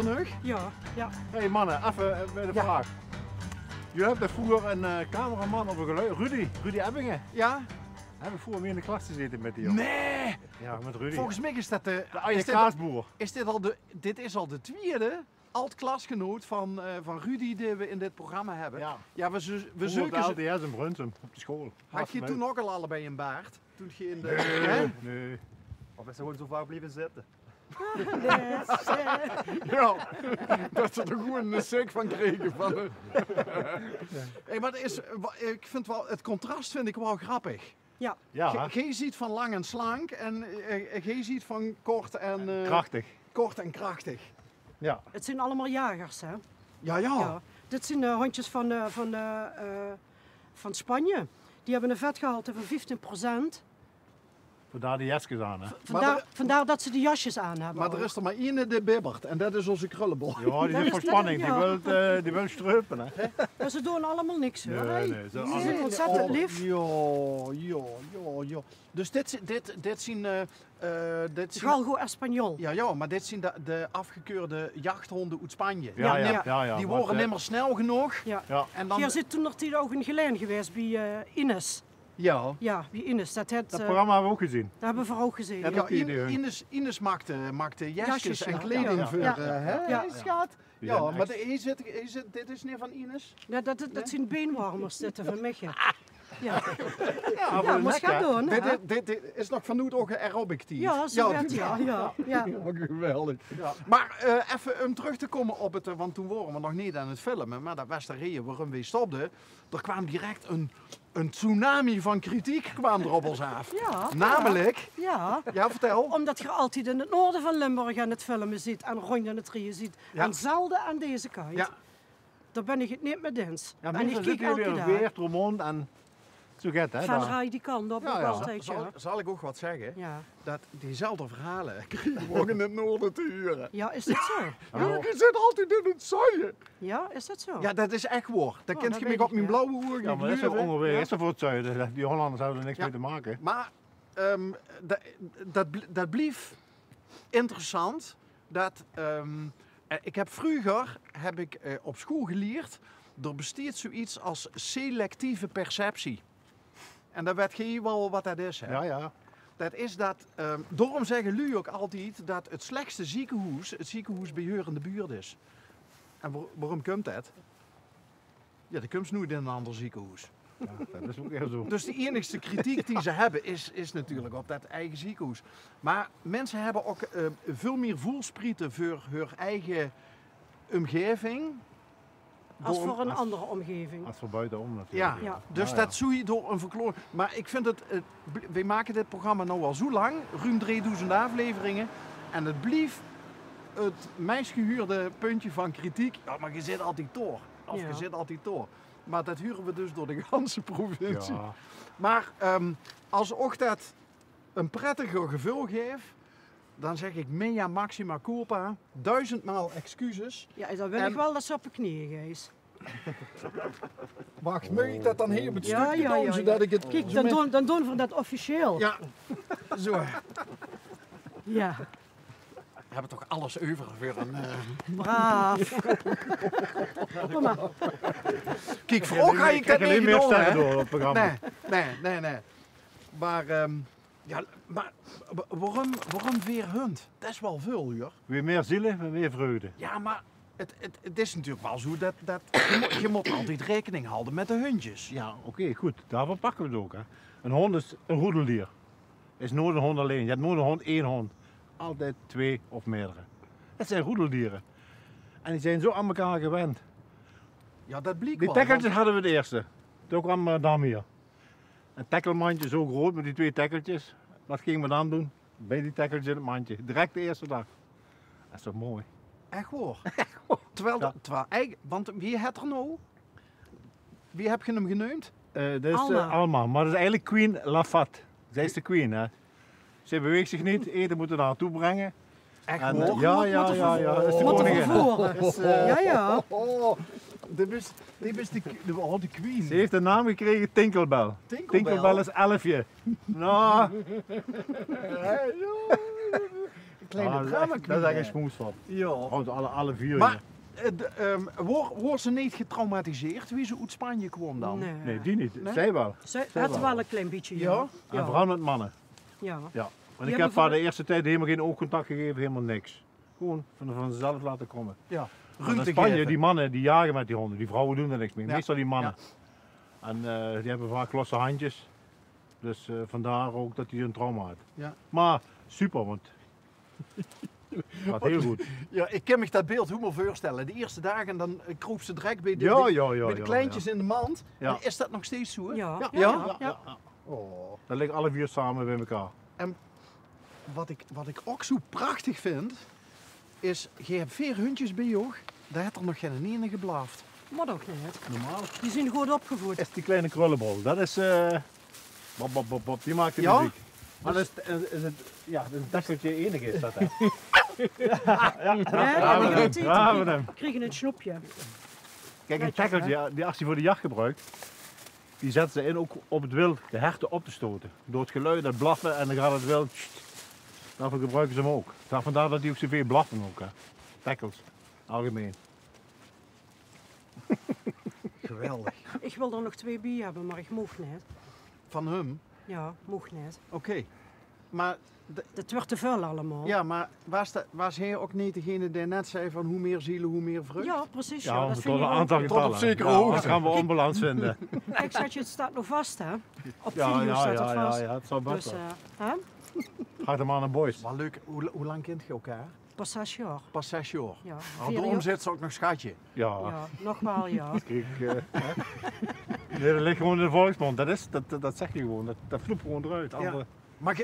van u? Ja, ja. Hey mannen, even bij de vraag. Jullie hebben vroeger een cameraman op een geluid, Rudy Ebbingen. Ja? Heb ik vroeger mee in de klas gezeten met die jongen. Nee! Ja, met Rudy. Volgens mij is dat de kaasboer. Dit is al de tweede alt-klasgenoot van Rudy die we in dit programma hebben. Ja. Ja, we zoeken ze. LDS in Brunsum op de school. Had je toen ook al allebei een baard? Toen je in de... Nee. Of is ze gewoon zo vaak blijven zitten? Ja, dat ze er gewoon een suk van kregen. Hey, maar ik vind wel, het contrast vind ik wel grappig. Ja. Ja, Jij ziet van lang en slank en jij ziet van kort en... krachtig. Kort en krachtig. Ja. Het zijn allemaal jagers, hè? Ja. Ja. Dit zijn hondjes van Spanje. Die hebben een vetgehalte van 15%. Vandaar die jasjes aan, hè? Vandaar dat ze die jasjes aan hebben. Maar er is er maar één die bibbert en dat is onze krullenbol. Ja, die zit voor spanning. Die wil streupen, hè? Maar ze doen allemaal niks, hoor. Nee. Ze zijn ontzettend lief. Ja. Dus dit zien... Galgo Espanol. Ja, maar dit zijn de afgekeurde jachthonden uit Spanje. Ja. Die worden nimmer snel genoeg. Ja. En dan... Hier zit toen nog ook een gelijn geweest bij Ines. Ja. Ja, bij Ines. Dat programma hebben we ook gezien. Dat hebben we voor ook gezien. Ja, Ines maakte jasjes en kleding voor schat. Ja, maar dit is niet van Ines? Ja, dat zijn beenwarmers dit van mij. Ja, maar gaat doen. Dit is nog van nu ook aerobic team. Ja, zo werd ja. Geweldig. Ja. Maar even om terug te komen op het, want toen waren we nog niet aan het filmen, maar dat was de reden waarom we stopten. Er kwam direct een tsunami van kritiek kwam er op ons af. Ja. Namelijk, ja, vertel. Omdat je altijd in het noorden van Limburg aan het filmen ziet en rond in het rieën ziet. En zelden aan deze kant. Ja. Daar ben ik het niet mee eens. Ja, en ik kijk elke dag. weer Tromond en zo gaat het. Van Rai die kant op, ook altijd. Zal ik ook wat zeggen? Ja. Dat diezelfde verhalen krijgen we ook in het noorden te huren. Ja, is dat zo? Ja, je zit altijd in het zuiden. Ja, is dat zo? Ja, dat is echt waar. Dat kent je me op mijn blauwe ogen. Ja, maar dat is ook ongeveer. Is er voor het zuiden. Die Hollanders houden er niks mee te maken. Maar dat bleef interessant. Ik heb vroeger op school geleerd, er bestaat zoiets als selectieve perceptie. En dat weet je wel wat dat is. Hè? Ja. Dat is dat, daarom zeggen jullie ook altijd dat het slechtste ziekenhuis het ziekenhuis bij jou in de buurt is. En waarom komt dat? Ja, dat komt nooit in een ander ziekenhuis. Ja, dat is ook heel zo. Dus de enigste kritiek die ze hebben is natuurlijk op dat eigen ziekenhuis. Maar mensen hebben ook veel meer voelsprieten voor hun eigen omgeving. Als voor een andere omgeving. Als voor buitenom natuurlijk. Ja. Dus dat zie je door een verkloring. Maar ik vind wij maken dit programma nu al zo lang, ruim 3000 afleveringen. En het blieft het meest gehuurde puntje van kritiek. Ja, maar je zit altijd door. Je zit altijd door. Maar dat huren we dus door de ganse provincie. Ja. Maar als ook dat een prettiger gevoel geeft, dan zeg ik mea maxima culpa, 1000-maal excuses. Ja, dan wil ik wel dat ze op de knieën is. Wacht, mag ik dat dan hier op het stukje doen, zodat ik het... Kijk, dan doen we dat officieel. Ja, zo. Ja. We hebben toch alles over voor een... Braaf. Kom maar. Kijk, vooral ga ik dat niet meer doen, hè? door op het programma. Nee. Maar waarom weer hund? Dat is wel veel, hoor. Weer meer zielen, weer vreugde. Ja, maar het is natuurlijk wel zo dat je moet altijd rekening houden met de hundjes. Ja, oké, goed. Daarvoor pakken we het ook. Hè. Een hond is een roedeldier. Is nooit een hond alleen. Je hebt nooit een hond, één hond. Altijd twee of meerdere. Dat zijn roedeldieren. En die zijn zo aan elkaar gewend. Ja, dat bleek Die wel. tekkeltjes hadden we de eerste. Toen kwam Dam hier. Een tekkelmandje zo groot met die twee tekkeltjes. Wat gingen we dan doen? Bij die tekkeltjes in het mandje. Direct de eerste dag. Dat is toch mooi? Echt hoor. Terwijl want wie had er nou? Wie heb je hem genoemd? Dat is Alma, maar dat is eigenlijk Queen Lafat. Zij is de queen, hè. Ze beweegt zich niet, eten moeten we naartoe brengen. Echt En, hoor? ja, dat is de koningin. Ja. Dit is de queen. Ze heeft de naam gekregen Tinkelbell. Tinkelbell is 11. Nou, kleine dat is drama echt- dat is echt een smoesvat. Ja. Trouwens, alle vier. Maar wordt ze niet getraumatiseerd wie ze uit Spanje kwam dan? Nee. Nee, die niet. Nee? Zij wel. Ze Zij had wel. wel een klein beetje, Ja? ja. En vooral met mannen. Ja. Ja. Want ik hebben heb haar voor- de eerste tijd helemaal geen oogcontact gegeven, helemaal niks. Gewoon van zichzelf laten komen. Ja. Want in Ruimte Spanje, geven. die mannen die jagen met die honden, die vrouwen doen er niks mee. Ja. Meestal die mannen. En die hebben vaak losse handjes. Dus vandaar ook dat hij een trauma had. Ja. Maar super, want gaat heel goed. Ja, ik kan me dat beeld helemaal voorstellen. De eerste dagen dan kroop ze direct bij de, Ja, bij- ja, ja. bij de kleintjes in de mand. Ja. En is dat nog steeds zo? Hè? Ja. Ja, Ja. ja, Ja. ja. Dat liggen alle vier samen bij elkaar. Wat ik ook zo prachtig vind, is, je hebt 4 hondjes bij je, daar heeft er nog geen ene geblaft. Maar ook niet. Normaal. Die zijn goed opgevoed. Is die kleine krullenbol. Dat is Bob, Bob, Bob, Bob. Die maakt de Ja? muziek. Maar is het, ja, een dekseltje enig is dat hè. Ja, die gaat Ja, met eten. hem. Die kregen een snoepje. Kijk, een Netjes, tekkeltje, die als hij voor de jacht gebruikt, die zetten ze in ook op het wild de herten op te stoten. Door het geluid, het blaffen en dan gaat het wild. Daarvoor gebruiken ze hem ook. Vandaar dat die ook zoveel blaffen ook. Hè. Tackles, algemeen. Geweldig. Ik wil er nog 2 bij hebben, maar ik mocht niet. Van hem? Ja, mocht niet. Oké. Maar, Dat wordt te veel allemaal. ja, maar was hij ook niet degene die net zei van hoe meer zielen, hoe meer vrucht? Ja, precies. Ja, Ja, dat tot vind een ik ook. aantal Tot getallen. op zekere Ja, hoogte. Dat gaan we onbalans vinden. Kijk, schatje, het staat nog vast, hè? Op Ja, video ja, staat ja, het ja, vast. ja, het zou best Dus, wel. hè? Gaat hem aan een boys. Wel leuk. Hoe lang kent je elkaar? Pas 6 jaar. Pas 6 jaar. Ja, Nou, 4 daarom jaar. zit ze ook nog schatje. Ja. Ja, nog wel, ja. Kijk, nee, dat ligt gewoon in de volksmond. Dat zeg je gewoon. Dat vloept gewoon eruit. Ja. Andere- Maar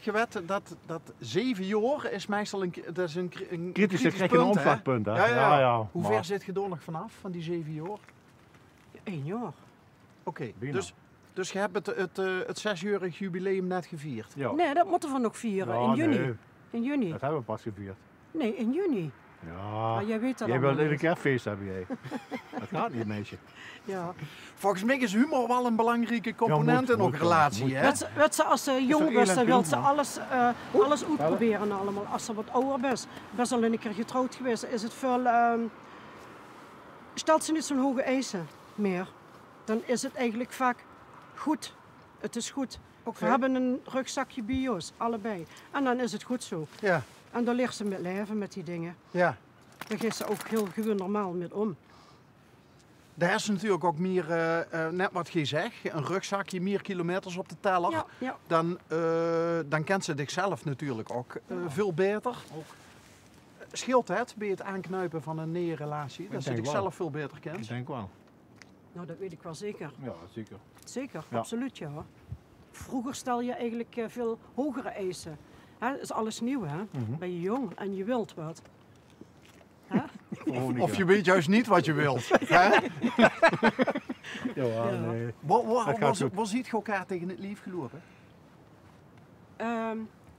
je weet dat 7 jaar is meestal dat is een Kritisch, kritisch dan krijg je een punt, hè? omslagpunt. Hè? Ja. Hoe maar ver zit je er nog vanaf, van die 7 jaar? 1 jaar. Oké, Bijna. dus je hebt het 6-jarig jubileum net gevierd. Ja. Nee, dat moeten we nog vieren. Ja, In juni. nee, In juni. dat hebben we pas gevierd. Nee, in juni. Ja. Maar jij weet dat Jij allemaal wilt een niet. kerstfeest hebben jij. Dat gaat niet, meisje. Ja. Volgens mij is humor wel een belangrijke component moet in een wel, relatie, moet. hè? Weet ze, als ze jong er is, één dan wil en ze film, alles uitproberen allemaal. Als ze wat ouder is, best al een keer getrouwd geweest, is het veel... stelt ze niet zo'n hoge eisen meer, dan is het eigenlijk vaak goed. Het is goed. Oké. We hebben een rugzakje bio's, allebei. En dan is het goed zo. Ja, En dan leert ze met leven met die dingen. ja. Daar gaat ze ook heel gewoon normaal met om. Daar is natuurlijk ook meer, net wat je zegt, een rugzakje, meer kilometers op de teller. Ja, ja. Dan kent ze zichzelf natuurlijk ook veel beter. Scheelt het bij het aanknuipen van een nieuwe relatie? Dat ze denk wel. zichzelf veel beter Ik kent? denk wel. Nou, dat weet ik wel zeker. Ja, zeker. Zeker, Ja. absoluut ja. Vroeger stel je eigenlijk veel hogere eisen. Het is alles nieuw, hè? Ben je jong en je wilt wat. Hè? Of je weet juist niet wat je wilt. Hè? Ja, nee. Dat gaat goed. Waar ziet je elkaar tegen het lief gelopen?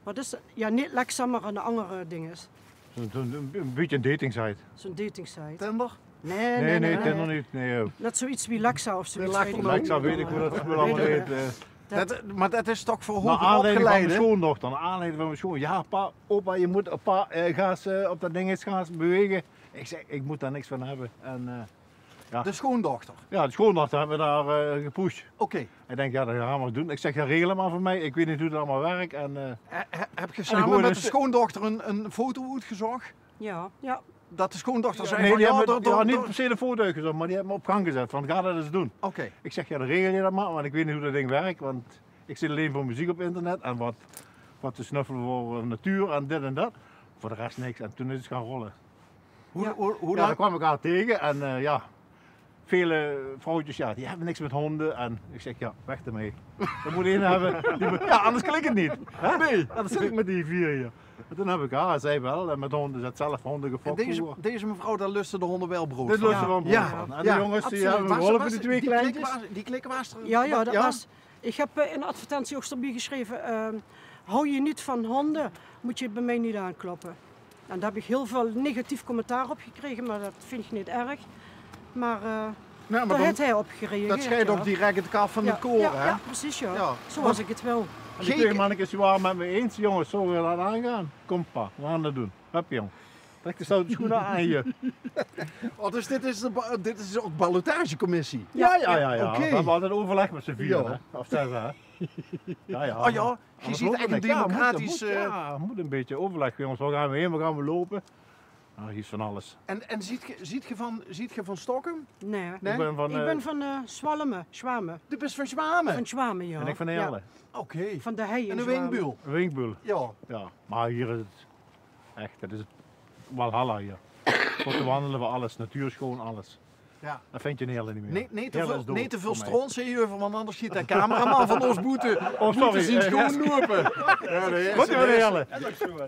Wat is het? Ja, niet Lexa, maar een andere ding is. Een beetje een datingsite. Zo'n datingsite. Tinder? Nee, Nee, Tinder niet. Nee, joh. Net zoiets wie Lexa of zoiets. Lexa weet ik ook. niet. Lexa weet ik hoe dat spul allemaal Weet ik. heet. Maar dat is toch voor Naar hoger aanleiding van mijn opgeleiden? schoondochter. Naar aanleiding van mijn schoon. Ja, pa, opa, je moet ga eens, op dat ding eens gaan bewegen. Ik zeg, ik moet daar niks van hebben. En De schoondochter. ja, de schoondochter hebben we daar gepusht. Oké. Ik denk, ja, dat gaan we maar doen. Ik zeg, ja, regel maar voor mij. Ik weet niet hoe het allemaal werkt. En, Heb je gewoon samen met een de stu- schoondochter een foto uitgezocht? Ja, ja. Dat de schoondochter zei nee, van die ja, hebben door- niet door- per se de foto uitgezocht, maar die hebben me op gang gezet. Van, ga dat eens doen. Oké. Ik zeg, ja, dan regel je dat maar, want ik weet niet hoe dat ding werkt. Want ik zit alleen voor muziek op internet en wat te snuffelen voor natuur en dit en dat. Voor de rest niks. En toen is het gaan rollen. Hoe Ja. hoe Ja, dan lang? kwam ik haar tegen en ja, vele vrouwtjes, ja, die hebben niks met honden. En ik zeg, ja, weg ermee. Dat moet één hebben. Ja, anders klik het niet. Hè? Nee. Ja, dan zit ik met die 4 hier. En toen heb ik haar, zij wel, en met honden, ze had zelf honden En gefokt. deze mevrouw, daar lusten de honden wel brood Dit van. lust er wel brood Ja. van. En Ja, de jongens, die absoluut. hebben Was- geholpen, was- die 2 die kleintjes. Die klikken was er. Ja, dat was... Ik heb in de advertentie ook erbij geschreven, hou je niet van honden, moet je bij mij niet aankloppen. En daar heb ik heel veel negatief commentaar op gekregen, maar dat vind ik niet erg. Maar Ja, daar maar heeft dan, hij op gereageerd. dat scheidt ja. ook direct het kaf van Ja, het koor, ja, hè? ja, precies ja. Ja. Zoals ik het wil. En die tegenmannetjes waren met me eens, jongens, zo we dat aangaan. Kom pa, we gaan dat doen. Hup jong. Trek de stoute schoenen aan je. Oh, dus dit is ook ballotagecommissie? Ja. Oké. We hebben altijd overleg met z'n vier, Ja. hè. Of zes, hè. Ja. Oh ja, je Anders ziet loopt echt een het niet. democratisch... Ja, moet een beetje overleg, jongens. Waar gaan we heen, waar gaan we lopen? Nou, hier is van alles. En ziet je van Stockholm? Nee. Nee? Ik ben van, Ik ben van Zwalmen. De best van Zwamen? Van Zwamen, ja. en ik van Ja, Heerlen. Oké. van de hei En de Zwamen. Winkbuul? Winkbul. Ja. Ja, maar hier is het echt, het is het Walhalla hier. Voor te wandelen voor alles, natuur schoon, alles. Ja. Dat vind je in Heerlen niet meer. Nee te veel voor mij. stront, zie je, want anders schiet de cameraman van ons boete. Oh, sorry. Zien schoon lopen. Ja, nee, Wat is Heerlen?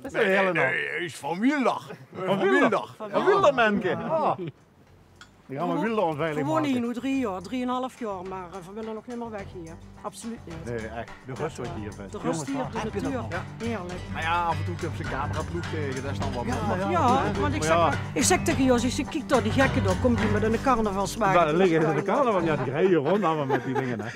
Dat is Heerlen nog. Nee, is van Wieldag. Van Wieldag. Van Wieldermenken. Ah. Die gaan we We Wielderontveilig wonen hier maken. nu 3 jaar, 3,5 jaar, maar we willen nog niet meer weg hier. Absoluut niet. Nee, echt. De rust wat je hier vindt. De rust hier, de heb je dat natuur. nog? Heerlijk. Maar ja, af en toe heb ze een cameraploeg tegen, dat is dan wat minder. Ja, want ik zeg tegen Jos, ik zeg, kijk daar, die gekken daar, komt die met een carnavalswagen. Daar liggen ze in de kamer, want ja, die rijden rond allemaal met die dingen. Hè.